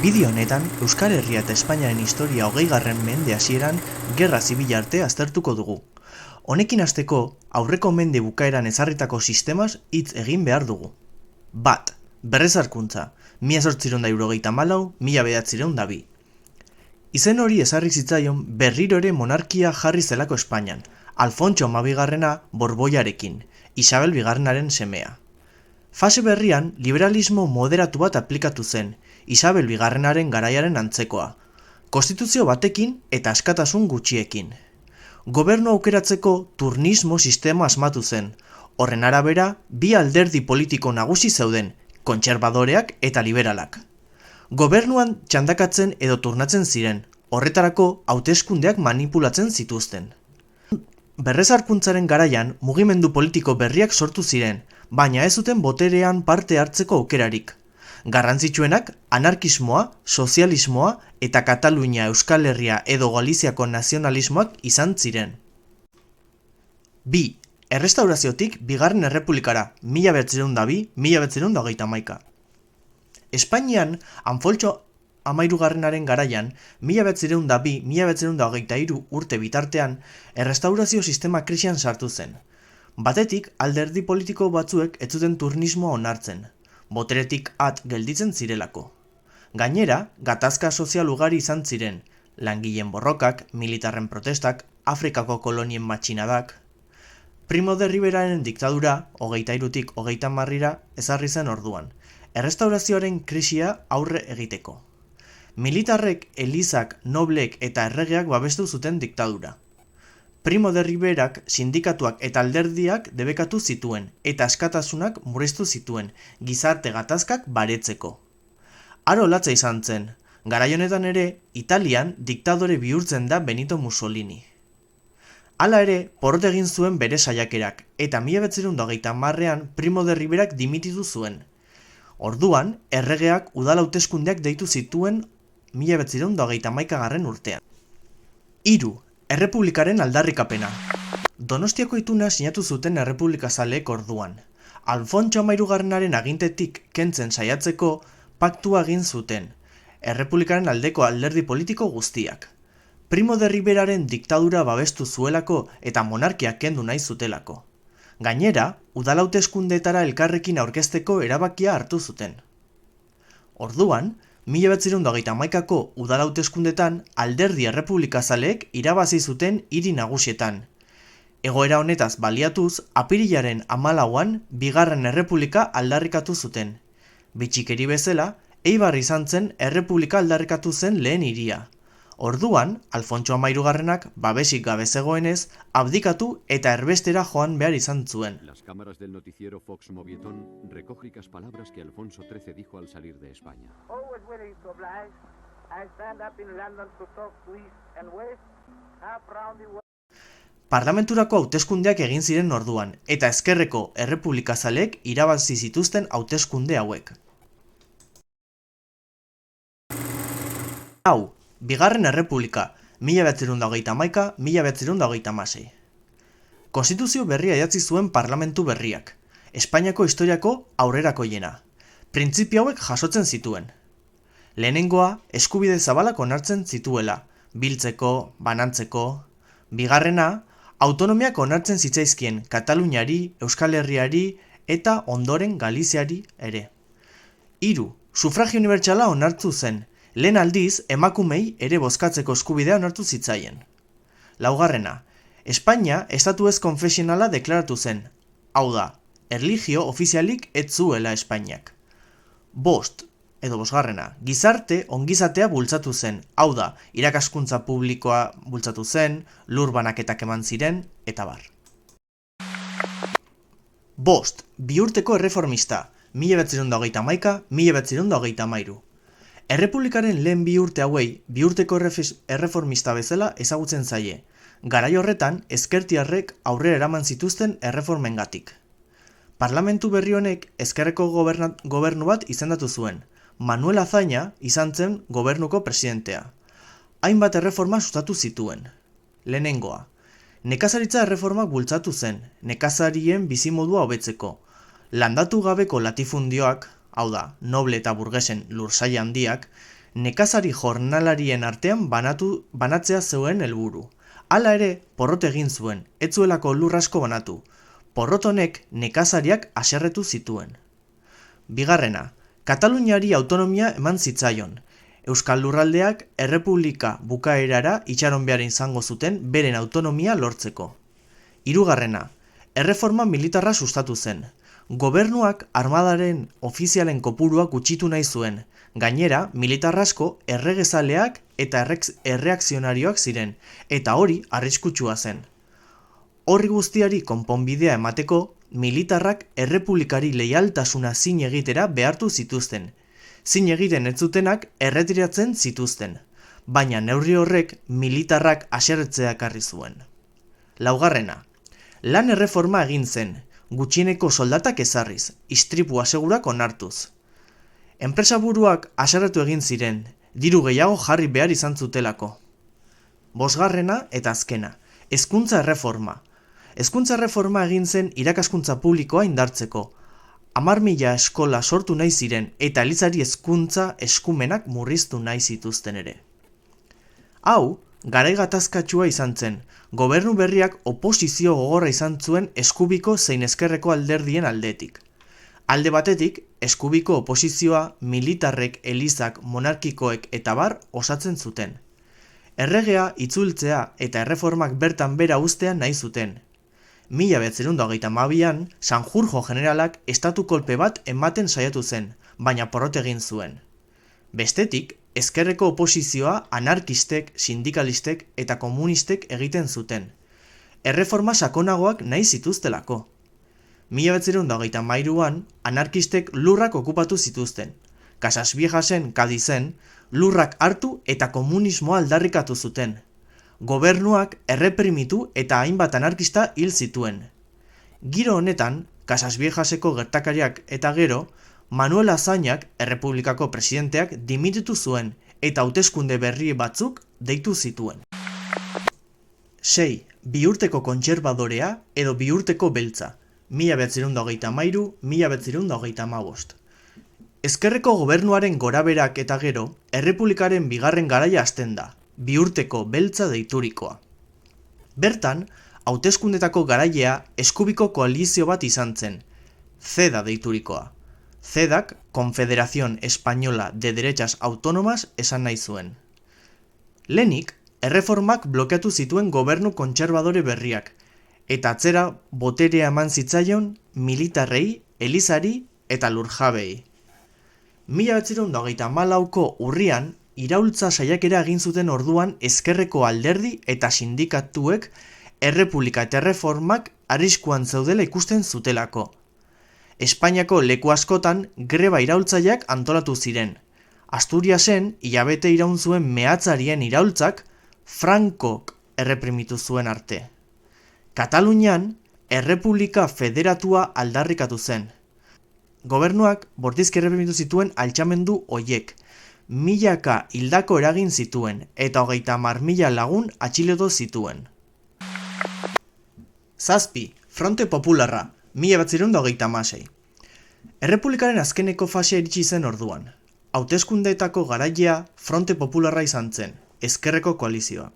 Bideo honetan, Euskal Herria eta Espainiaren historia 20. mende hasieran gerra zibila arte aztertuko dugu. Honekin hasteko, aurreko mende bukaeran ezarritako sistemaz hitz egin behar dugu. Bat, berrezarkuntza, 1874-1902. Izen hori ezarri zitzaion berriro ere monarkia jarri zelako Espainian, Alfontso Hamabigarrena Borboiarekin, Isabel Bigarrenaren semea. Fase berrian, liberalismo moderatu bat aplikatu zen, Isabel Bigarrenaren garaiaren antzekoa, konstituzio batekin eta askatasun gutxiekin. Gobernu aukeratzeko turnismo sistema asmatu zen, horren arabera, bi alderdi politiko nagusi zeuden, kontserbadoreak eta liberalak. Gobernuan txandakatzen edo turnatzen ziren, horretarako hauteskundeak manipulatzen zituzten. Berrezarkuntzaren garaian mugimendu politiko berriak sortu ziren, baina ez zuten boterean parte hartzeko aukerarik. Garrantzitsuenak anarkismoa, sozialismoa eta Katalunia, Euskal Herria edo Galiziako nazionalismoak izan ziren. 2. Errestauraziotik Bigarren Errepublikara, 1902-1931. Espainian, Alfontso Hamahirugarrenaren garaian, 1902-1923 urte bitartean, errestaurazio sistema krisian sartu zen. Batetik, alderdi politiko batzuek ez zuten turnismoa onartzen, boteretik at gelditzen zirelako. Gainera, gatazka sozial ugari izan ziren, langileen borrokak, militarren protestak, Afrikako kolonien matxinadak. Primo de Riveraren diktadura, 23-tik 30 ezarri zen orduan, errestaurazioaren krisia aurre egiteko. Militarrek, elizak, noblek eta erregeak babestu zuten diktadura. Primo de Riverak sindikatuak eta alderdiak debekatu zituen eta askatasunak murriztu zituen gizarte gatazkak baretzeko. Aro latza izan zen, garai honetan ere Italian diktadore bihurtzen da Benito Mussolini. Hala ere, porrot egin zuen bere saiakerak eta 1930ean Primo de Riverak dimititu zuen. Orduan, erregeak udal hauteskundeak deitu zituen 1931 urtean. 3. Errepublikaren aldarrikapena. Donostiako ituna sinatu zuten errepublikazaleek orduan. Alfontso Hamahirugarrenaren agintetik kentzen saiatzeko paktua egin zuten, errepublikaren aldeko alderdi politiko guztiak. Primo de Riveraren diktadura babestu zuelako eta monarkia kendu nahi zutelako. Gainera, udal hauteskundeetara elkarrekin aurkezteko erabakia hartu zuten. Orduan, 1931ko udal hauteskundetan alderdi errepublikazaleek irabazi zuten hiri nagusietan. Egoera honetaz baliatuz, apirilaren 14an Bigarren Errepublika aldarrikatu zuten. Bitxikeri bezala, Eibar izan zen errepublika aldarrikatu zen lehen hiria. Orduan, Alfontso Hamahirugarrenak babesik gabe zegoenez, abdikatu eta erbestera joan behar izan zuen. Las cámaras del noticiero Fox Movieton recógicas palabras que Alfonso XIII dijo al salir de España. Always willing to oblige, I stand up in London to talk to East and West, half round the world. Parlamenturako hauteskundeak egin ziren orduan, eta ezkerreko errepublikazaleek irabazi zituzten hauteskunde hauek. Hau, Bigarren Errepublika, 1931-1936. Konstituzio berria idatzi zuen parlamentu berriak, Espainiako historiako aurrerakoiena. Printzipio hauek jasotzen zituen. Lehenengoa, eskubide zabalak onartzen zituela, biltzeko, banantzeko. Bigarrena, autonomiak onartzen zitzaizkien Kataluniari, Euskal Herriari eta ondoren Galiziari ere. 3. Sufragio unibertsala onartu zen, lehen aldiz emakumei ere bozkatzeko eskubidea onartu zitzaien. 4. Espainia estatu ez konfesionala deklaratu zen, hau da, erlijio ofizialik ez zuela Espainiak. 5. Gizarte ongizatea bultzatu zen, hau da, irakaskuntza publikoa bultzatu zen, lur banaketak eman ziren, eta bar. 5. Biurteko erreformista, 1931-1933. Errepublikaren lehen bi urte hauei, biurteko erreformista bezala ezagutzen zaie. Garai horretan, ezkertiarrek aurrera eraman zituzten erreformengatik. Parlamentu berri honek ezkerreko gobernu bat izendatu zuen. Manuel Azaña izan zen gobernuko presidentea. Hainbat erreforma sustatu zituen. Lehenengoa, nekazaritza erreformak bultzatu zen, nekazarien bizimodua hobetzeko. Landatu gabeko latifundioak, hau da, noble eta burgesen lursail handiak, nekazari jornalarien artean banatzea zeuen helburu. Hala ere, porrot egin zuen, ez zuelako lur asko banatu. Porrot honek nekazariak haserretu zituen. Bigarrena, Kataluniari autonomia eman zitzaion. Euskal Lurraldeak errepublika bukaerara itxaron behar izango zuten beren autonomia lortzeko. Hirugarrena, erreforma militarra sustatu zen. Gobernuak armadaren ofizialen kopurua gutxitu nahi zuen. Gainera, militar asko erregezaleak eta erreakzionarioak ziren, eta hori arriskutsua zen. Horri guztiari konponbidea emateko, militarrak errepublikari leialtasuna zin egitera behartu zituzten. Zin egiten ez zutenak erretiratzen zituzten, baina neurri horrek militarrak haserretzea ekarri zuen. Laugarrena, lan erreforma egin zen, gutxieneko soldatak ezarriz, istripua segurak onartuz. Enpresaburuak haserretu egin ziren, diru gehiago jarri behar izan zutelako. Bosgarrena eta azkena, hezkuntza erreforma. Hezkuntza erreforma egin zen irakaskuntza publikoa indartzeko. 10.000 eskola sortu nahi ziren eta elizari hezkuntza eskumenak murriztu nahi zituzten ere. Hau, garai gatazkatsua izan zen, gobernu berriak oposizio gogorra izan zuen eskubiko zein ezkerreko alderdien aldetik. Alde batetik, eskubiko oposizioa militarrek, elizak, monarkikoek eta bar osatzen zuten. Erregea itzultzea eta erreformak bertan bera uztea nahi zuten. 1922an, Sanjurjo generalak estatu kolpe bat ematen saiatu zen, baina porrot egin zuen. Bestetik, ezkerreko oposizioa anarkistek, sindikalistek eta komunistek egiten zuten. Erreforma sakonagoak nahi zituztelako. 1923an, anarkistek lurrak okupatu zituzten. Casas Viejasen, Kadizen, lurrak hartu eta komunismoa aldarrikatu zuten. Gobernuak erreprimitu eta hainbat anarkista hil zituen. Giro honetan, Casas Viejaseko gertakariak eta gero, Manuel Azañak, errepublikako presidenteak, dimititu zuen eta hauteskunde berri batzuk deitu zituen. 6. Biurteko kontserbadorea edo biurteko beltza, 1933-1935. Ezkerreko gobernuaren goraberak eta gero, errepublikaren bigarren garaia hasten da, biurteko beltza deiturikoa. Bertan, hauteskundetako garaia eskubiko koalizio bat izan zen, CEDA deiturikoa. CEDAk, Confederación Española de Derechas Autónomas esan nahi zuen. Lehenik, erreformak blokeatu zituen gobernu kontserbadore berriak, eta atzera boterea eman zitzaion militarrei, elizari eta lurjabei. 1924ko urrian, iraultza saiakera egin zuten orduan ezkerreko alderdi eta sindikatuek errepublika eta erreformak arriskuan zeudela ikusten zutelako. Espainiako leku askotan greba iraultzaileak antolatu ziren. Asturiasen hilabete iraun zuen mehatzarien iraultzak Frankok erreprimitu zuen arte. Katalunian errepublika federatua aldarrikatu zen. Gobernuak bortizki erreprimitu zituen altxamendu hoiek, milaka hildako eragin zituen eta 30.000 lagun atxilotu zituen. 7. Fronte Popularra, 1926. Errepublikaren azkeneko fasea iritsi zen orduan. Hauteskundeetako garailea Fronte Popularra izan zen, ezkerreko koalizioa.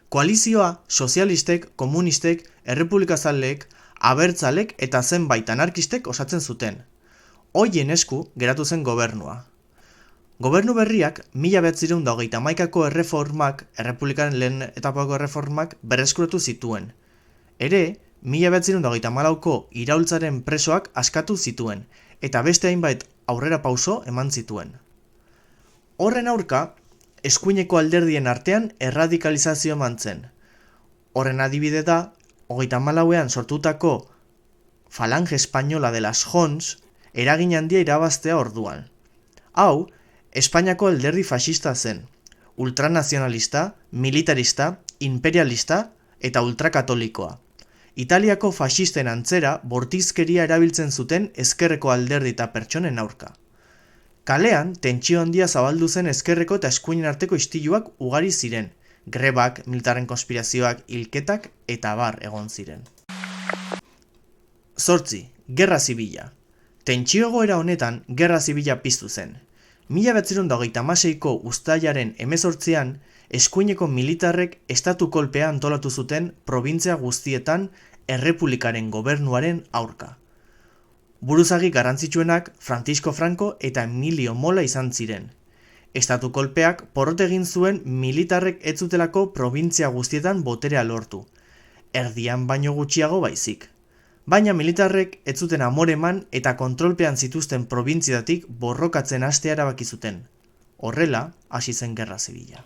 Koalizioa sozialistek, komunistek, errepublikazaleek, abertzalek eta zenbait anarkistek osatzen zuten. Horien esku geratu zen gobernua. Gobernu berriak 1931ko erreformak, errepublikaren lehen etapako erreformak berreskuratu zituen. Ere, 1934ko iraultzaren presoak askatu zituen, eta beste hainbait aurrera pauso eman zituen. Horren aurka, eskuineko alderdien artean erradikalizazio eman zen. Horren adibide da, 34ean sortutako Falange Española de las Jons eragin handia irabaztea orduan. Hau, Espainiako alderdi fascista zen, ultranazionalista, militarista, imperialista eta ultrakatolikoa. Italiako fascisten antzera bortizkeria erabiltzen zuten ezkerreko alderdi eta pertsonen aurka. Kalean, tentsio handia zabaldu zen ezkerreko eta eskuinen arteko istiluak ugari ziren, grebak, militarren konspirazioak, hilketak eta bar egon ziren. 8. Gerra Zibila. Tentsio egoera honetan, Gerra Zibila piztu zen. 1926ko uztailaren 18an, eskuineko militarrek estatu kolpea antolatu zuten probintzia guztietan errepublikaren gobernuaren aurka. Buruzagi garrantzitsuenak Francisco Franco eta Emilio Mola izan ziren. Estatu kolpeak porrot egin zuen militarrek ez zutelako probintzia guztietan boterea lortu, erdian baino gutxiago baizik. Baina militarrek ez zuten amore eman eta kontrolpean zituzten probintziatik borrokatzen hastea erabaki zuten. Horrela, hasi zen gerra zibila.